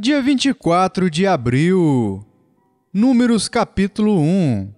Dia 24 de abril. Números capítulo 1.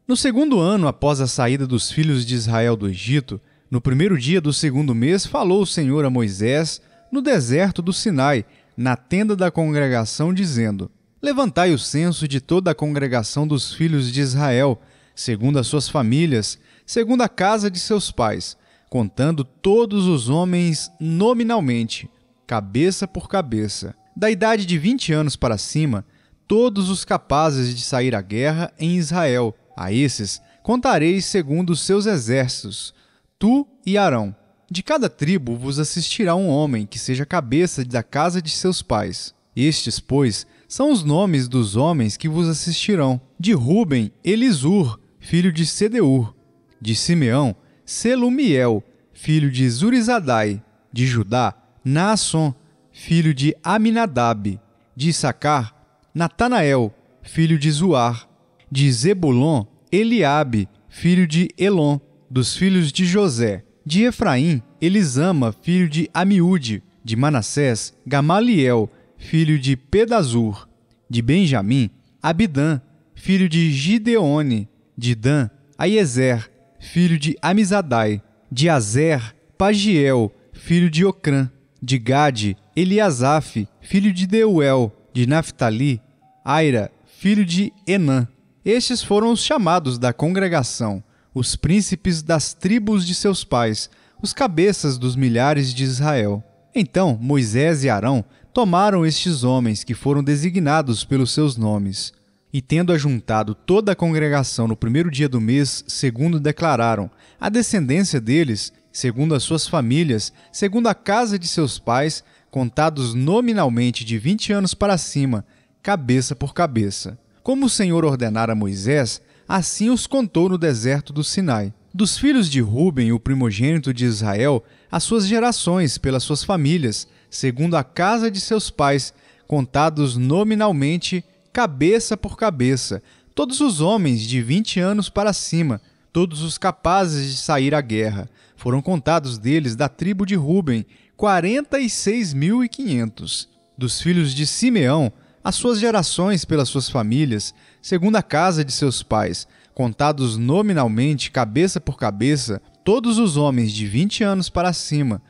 No segundo ano após a saída dos filhos de Israel do Egito, no primeiro dia do segundo mês, falou o Senhor a Moisés no deserto do Sinai, na tenda da congregação, dizendo: Levantai o censo de toda a congregação dos filhos de Israel, segundo as suas famílias, segundo a casa de seus pais, contando todos os homens nominalmente, cabeça por cabeça, da idade de 20 anos para cima, todos os capazes de sair à guerra em Israel. A esses contareis segundo os seus exércitos, tu e Arão. De cada tribo vos assistirá um homem que seja cabeça da casa de seus pais. Estes, pois, são os nomes dos homens que vos assistirão. De Ruben, Elisur, filho de Sedeur. De Simeão, Selumiel, filho de Zurizadai. De Judá, Naasson, filho de Aminadab. De Issacar, Natanael, filho de Zuar. De Zebulon, Eliabe, filho de Elon. Dos filhos de José. De Efraim, Elisama, filho de Amiúde. De Manassés, Gamaliel, filho de Pedazur. De Benjamim, Abidã, filho de Gideone. De Dan, Aiezer, filho de Amizadai. De Azer, Pagiel, filho de Ocrã. De Gade, Eliasaf, filho de Deuel. De Naphtali, Aira, filho de Enã. Estes foram os chamados da congregação, os príncipes das tribos de seus pais, os cabeças dos milhares de Israel. Então Moisés e Arão tomaram estes homens que foram designados pelos seus nomes, e tendo ajuntado toda a congregação no primeiro dia do mês, segundo declararam, a descendência deles, segundo as suas famílias, segundo a casa de seus pais, contados nominalmente de 20 anos para cima, cabeça por cabeça. Como o Senhor ordenara a Moisés, assim os contou no deserto do Sinai. Dos filhos de Ruben, o primogênito de Israel, as suas gerações pelas suas famílias, segundo a casa de seus pais, contados nominalmente, cabeça por cabeça, todos os homens de 20 anos para cima, todos os capazes de sair à guerra. Foram contados deles da tribo de Ruben, 46.500. Dos filhos de Simeão, as suas gerações pelas suas famílias, segundo a casa de seus pais, contados nominalmente, cabeça por cabeça, todos os homens de 20 anos para cima,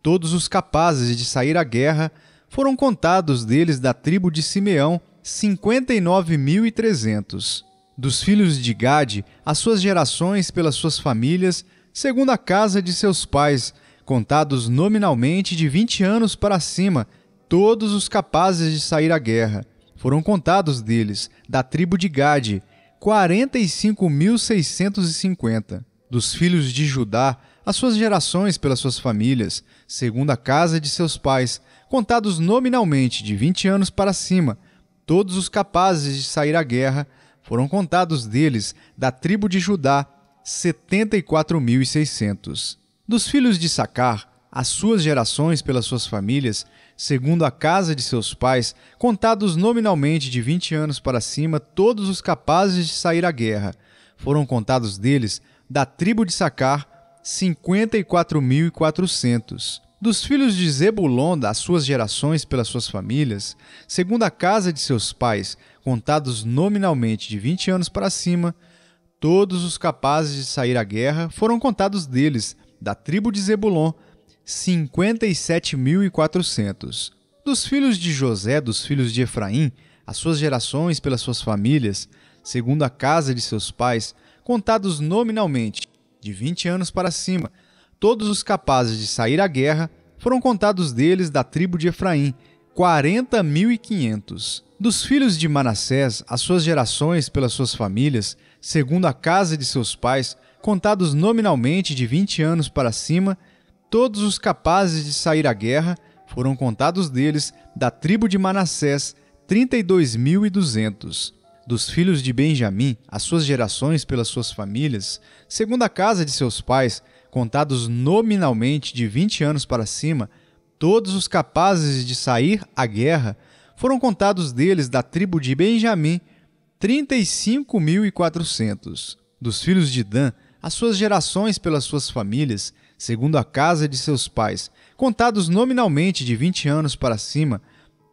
todos os capazes de sair à guerra, foram contados deles da tribo de Simeão, 59.300. Dos filhos de Gade, as suas gerações pelas suas famílias, segundo a casa de seus pais, contados nominalmente de 20 anos para cima, todos os capazes de sair à guerra. Foram contados deles, da tribo de Gade, 45.650. Dos filhos de Judá, as suas gerações pelas suas famílias, segundo a casa de seus pais, contados nominalmente de 20 anos para cima, todos os capazes de sair à guerra, foram contados deles, da tribo de Judá, 74.600. Dos filhos de Issacar, as suas gerações pelas suas famílias, segundo a casa de seus pais, contados nominalmente de 20 anos para cima, todos os capazes de sair à guerra. Foram contados deles, da tribo de Issacar, 54.400. Dos filhos de Zebulon, das suas gerações pelas suas famílias, segundo a casa de seus pais, contados nominalmente de 20 anos para cima, todos os capazes de sair à guerra, foram contados deles, da tribo de Zebulon, 57.400. Dos filhos de José, dos filhos de Efraim, as suas gerações pelas suas famílias, segundo a casa de seus pais, contados nominalmente, de 20 anos para cima, todos os capazes de sair à guerra, foram contados deles, da tribo de Efraim, 40.500. Dos filhos de Manassés, as suas gerações pelas suas famílias, segundo a casa de seus pais, contados nominalmente de 20 anos para cima, todos os capazes de sair à guerra, foram contados deles, da tribo de Manassés, 32.200. Dos filhos de Benjamim, as suas gerações pelas suas famílias, segundo a casa de seus pais, contados nominalmente de 20 anos para cima, todos os capazes de sair à guerra, foram contados deles, da tribo de Benjamim, 35.400. Dos filhos de Dan, as suas gerações pelas suas famílias, segundo a casa de seus pais, contados nominalmente de 20 anos para cima,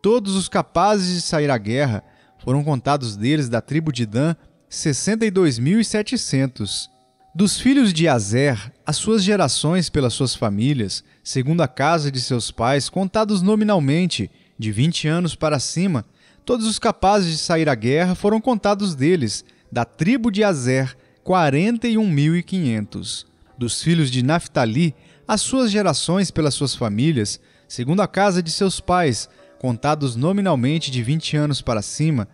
todos os capazes de sair à guerra, foram contados deles da tribo de Dan 62.700. Dos filhos de Azer, as suas gerações pelas suas famílias, segundo a casa de seus pais, contados nominalmente, de 20 anos para cima, todos os capazes de sair à guerra foram contados deles, da tribo de Azer, 41.500. Dos filhos de Naftali, as suas gerações pelas suas famílias, segundo a casa de seus pais, contados nominalmente de 20 anos para cima,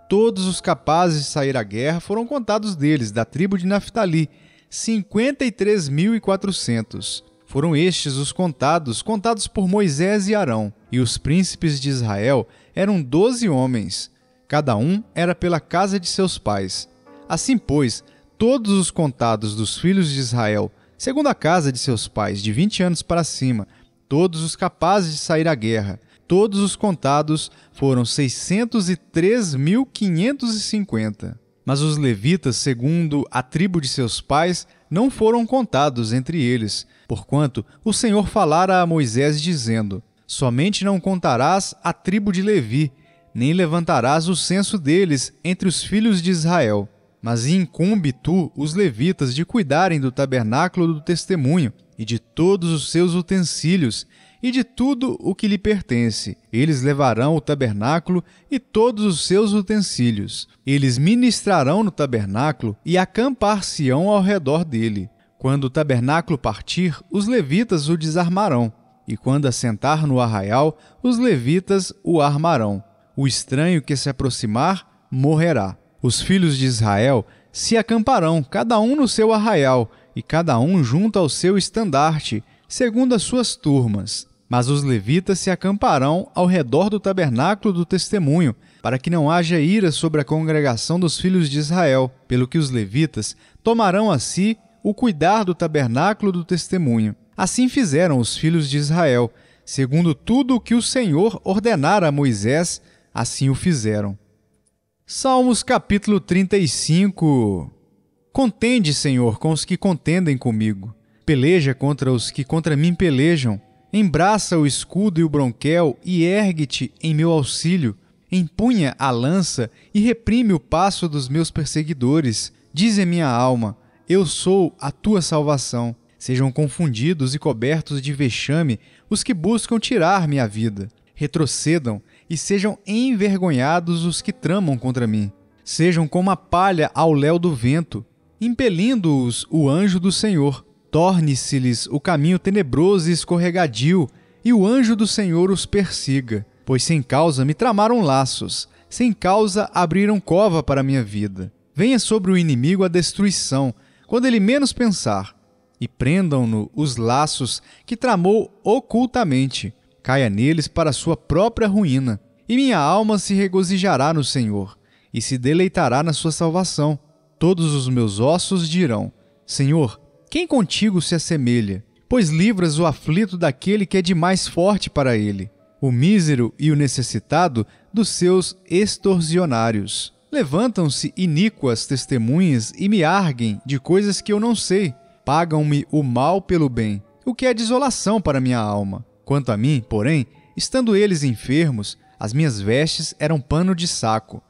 todos os capazes de sair à guerra foram contados deles, da tribo de Naftali, 53.400. Foram estes os contados por Moisés e Arão, e os príncipes de Israel eram 12 homens. Cada um era pela casa de seus pais. Assim, pois, todos os contados dos filhos de Israel, segundo a casa de seus pais, de 20 anos para cima, todos os capazes de sair à guerra, todos os contados foram 603.550. Mas os levitas, segundo a tribo de seus pais, não foram contados entre eles, porquanto o Senhor falara a Moisés, dizendo: somente não contarás a tribo de Levi, nem levantarás o censo deles entre os filhos de Israel. Mas incumbe tu os levitas de cuidarem do tabernáculo do testemunho e de todos os seus utensílios e de tudo o que lhe pertence. Eles levarão o tabernáculo e todos os seus utensílios. Eles ministrarão no tabernáculo e acampar-se-ão ao redor dele. Quando o tabernáculo partir, os levitas o desarmarão, e quando assentar no arraial, os levitas o armarão. O estranho que se aproximar morrerá. Os filhos de Israel se acamparão, cada um no seu arraial, e cada um junto ao seu estandarte, segundo as suas turmas. Mas os levitas se acamparão ao redor do tabernáculo do testemunho, para que não haja ira sobre a congregação dos filhos de Israel, pelo que os levitas tomarão a si o cuidar do tabernáculo do testemunho. Assim fizeram os filhos de Israel, segundo tudo o que o Senhor ordenara a Moisés, assim o fizeram. Salmos capítulo 35. Contende, Senhor, com os que contendem comigo. Peleja contra os que contra mim pelejam. Embraça o escudo e o bronquel e ergue-te em meu auxílio. Empunha a lança e reprime o passo dos meus perseguidores. Dize a minha alma: eu sou a tua salvação. Sejam confundidos e cobertos de vexame os que buscam tirar-me a vida. Retrocedam e sejam envergonhados os que tramam contra mim. Sejam como a palha ao léu do vento, impelindo-os o anjo do Senhor. Torne-se-lhes o caminho tenebroso e escorregadio, e o anjo do Senhor os persiga. Pois sem causa me tramaram laços, sem causa abriram cova para a minha vida. Venha sobre o inimigo a destruição, quando ele menos pensar, e prendam-no os laços que tramou ocultamente. Caia neles para sua própria ruína. E minha alma se regozijará no Senhor, e se deleitará na sua salvação. Todos os meus ossos dirão: Senhor, quem contigo se assemelha? Pois livras o aflito daquele que é demais forte para ele, o mísero e o necessitado dos seus extorsionários. Levantam-se iníquas testemunhas e me arguem de coisas que eu não sei. Pagam-me o mal pelo bem, o que é desolação para minha alma. Quanto a mim, porém, estando eles enfermos, as minhas vestes eram pano de saco.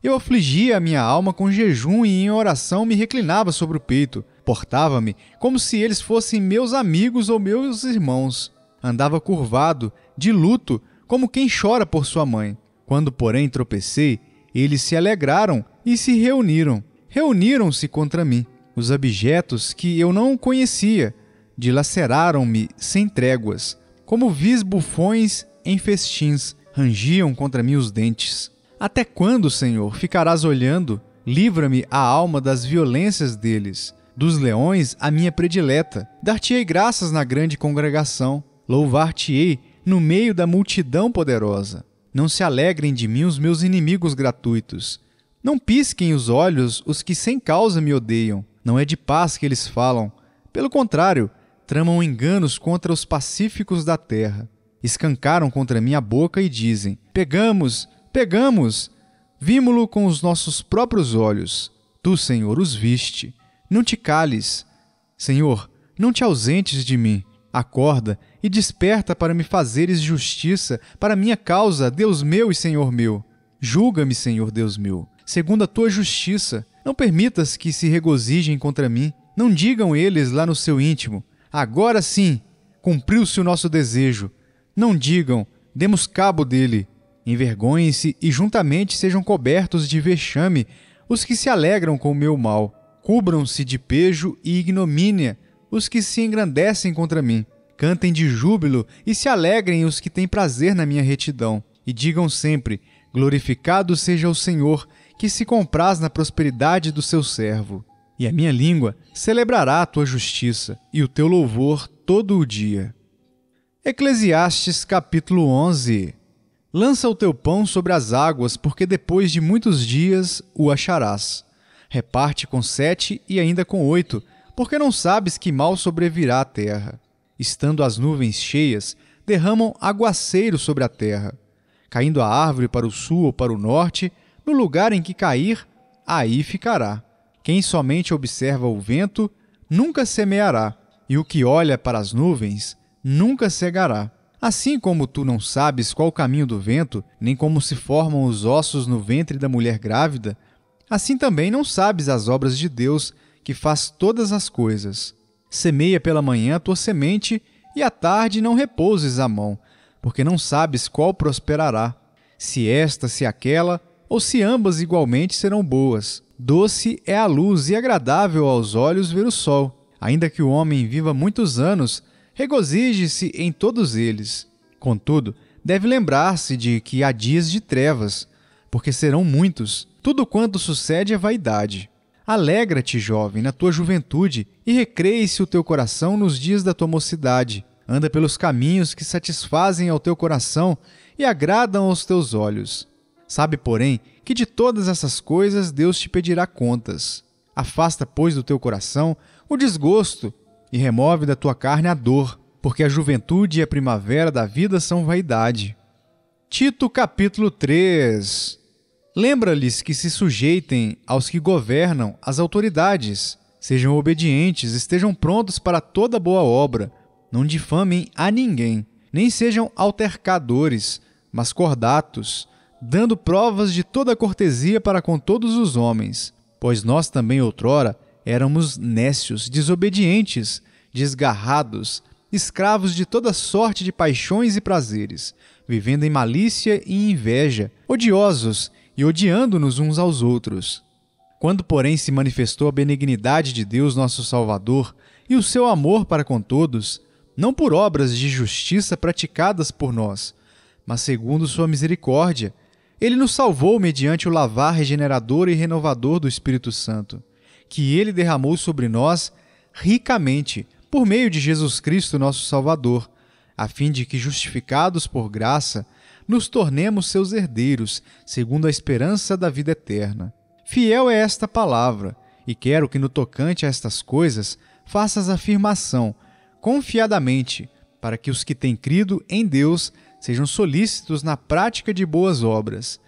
Eu afligia a minha alma com jejum e em oração me reclinava sobre o peito. Portava-me como se eles fossem meus amigos ou meus irmãos. Andava curvado, de luto, como quem chora por sua mãe. Quando, porém, tropecei, eles se alegraram e se reuniram. Reuniram-se contra mim. Os abjetos que eu não conhecia dilaceraram-me sem tréguas. Como vis bufões em festins, rangiam contra mim os dentes. Até quando, Senhor, ficarás olhando? Livra-me a alma das violências deles. Dos leões, a minha predileta. Dar-te-ei graças na grande congregação. Louvar-te-ei no meio da multidão poderosa. Não se alegrem de mim os meus inimigos gratuitos. Não pisquem os olhos os que sem causa me odeiam. Não é de paz que eles falam. Pelo contrário, tramam enganos contra os pacíficos da terra. Escancaram contra mim a boca e dizem: Pegamos, pegamos! Vimo-lo com os nossos próprios olhos. Tu, Senhor, os viste. Não te cales. Senhor, não te ausentes de mim. Acorda e desperta para me fazeres justiça para minha causa, Deus meu e Senhor meu. Julga-me, Senhor Deus meu, segundo a tua justiça. Não permitas que se regozijem contra mim. Não digam eles lá no seu íntimo: agora sim, cumpriu-se o nosso desejo. Não digam: demos cabo dele. Envergonhem-se e juntamente sejam cobertos de vexame os que se alegram com o meu mal. Cubram-se de pejo e ignomínia os que se engrandecem contra mim. Cantem de júbilo e se alegrem os que têm prazer na minha retidão. E digam sempre: glorificado seja o Senhor, que se compraz na prosperidade do seu servo. E a minha língua celebrará a tua justiça e o teu louvor todo o dia. Eclesiastes capítulo 11. Lança o teu pão sobre as águas, porque depois de muitos dias o acharás. Reparte com 7 e ainda com 8, porque não sabes que mal sobrevirá à terra. Estando as nuvens cheias, derramam aguaceiro sobre a terra. Caindo a árvore para o sul ou para o norte, no lugar em que cair, aí ficará. Quem somente observa o vento, nunca semeará, e o que olha para as nuvens, nunca cegará. Assim como tu não sabes qual o caminho do vento, nem como se formam os ossos no ventre da mulher grávida, assim também não sabes as obras de Deus, que faz todas as coisas. Semeia pela manhã a tua semente, e à tarde não repouses a mão, porque não sabes qual prosperará, se esta, se aquela, ou se ambas igualmente serão boas. Doce é a luz e agradável aos olhos ver o sol. Ainda que o homem viva muitos anos, regozije-se em todos eles. Contudo, deve lembrar-se de que há dias de trevas, porque serão muitos. Tudo quanto sucede é vaidade. Alegra-te, jovem, na tua juventude, e recreie-se o teu coração nos dias da tua mocidade. Anda pelos caminhos que satisfazem ao teu coração e agradam aos teus olhos. Sabe, porém, que de todas essas coisas Deus te pedirá contas. Afasta, pois, do teu coração o desgosto e remove da tua carne a dor, porque a juventude e a primavera da vida são vaidade. Tito capítulo 3. Lembra-lhes que se sujeitem aos que governam as autoridades, sejam obedientes, estejam prontos para toda boa obra, não difamem a ninguém, nem sejam altercadores, mas cordatos, dando provas de toda cortesia para com todos os homens. Pois nós também outrora éramos nécios, desobedientes, desgarrados, escravos de toda sorte de paixões e prazeres, vivendo em malícia e inveja, odiosos e odiando-nos uns aos outros. Quando, porém, se manifestou a benignidade de Deus nosso Salvador e o seu amor para com todos, não por obras de justiça praticadas por nós, mas segundo sua misericórdia, ele nos salvou mediante o lavar regenerador e renovador do Espírito Santo, que ele derramou sobre nós ricamente, por meio de Jesus Cristo, nosso Salvador, a fim de que, justificados por graça, nos tornemos seus herdeiros, segundo a esperança da vida eterna. Fiel é esta palavra, e quero que no tocante a estas coisas faças afirmação, confiadamente, para que os que têm crido em Deus sejam solícitos na prática de boas obras.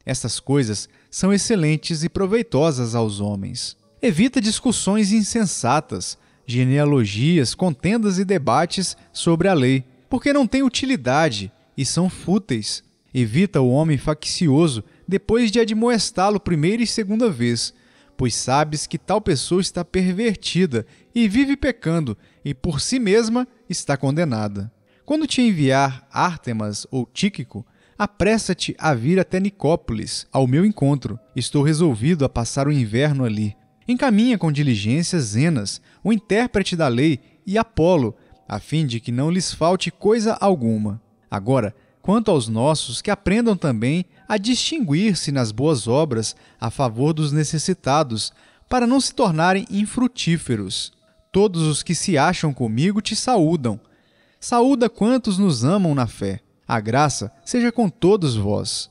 Estas coisas são excelentes e proveitosas aos homens. Evita discussões insensatas, genealogias, contendas e debates sobre a lei, porque não têm utilidade e são fúteis. Evita o homem faccioso depois de admoestá-lo primeira e segunda vez, pois sabes que tal pessoa está pervertida e vive pecando, e por si mesma está condenada. Quando te enviar Ártemas ou Tíquico, apressa-te a vir até Nicópolis, ao meu encontro. Estou resolvido a passar o inverno ali. Encaminha com diligência Zenas, o intérprete da lei, e Apolo, a fim de que não lhes falte coisa alguma. Agora, quanto aos nossos, que aprendam também a distinguir-se nas boas obras a favor dos necessitados, para não se tornarem infrutíferos. Todos os que se acham comigo te saúdam. Saúda quantos nos amam na fé. A graça seja com todos vós.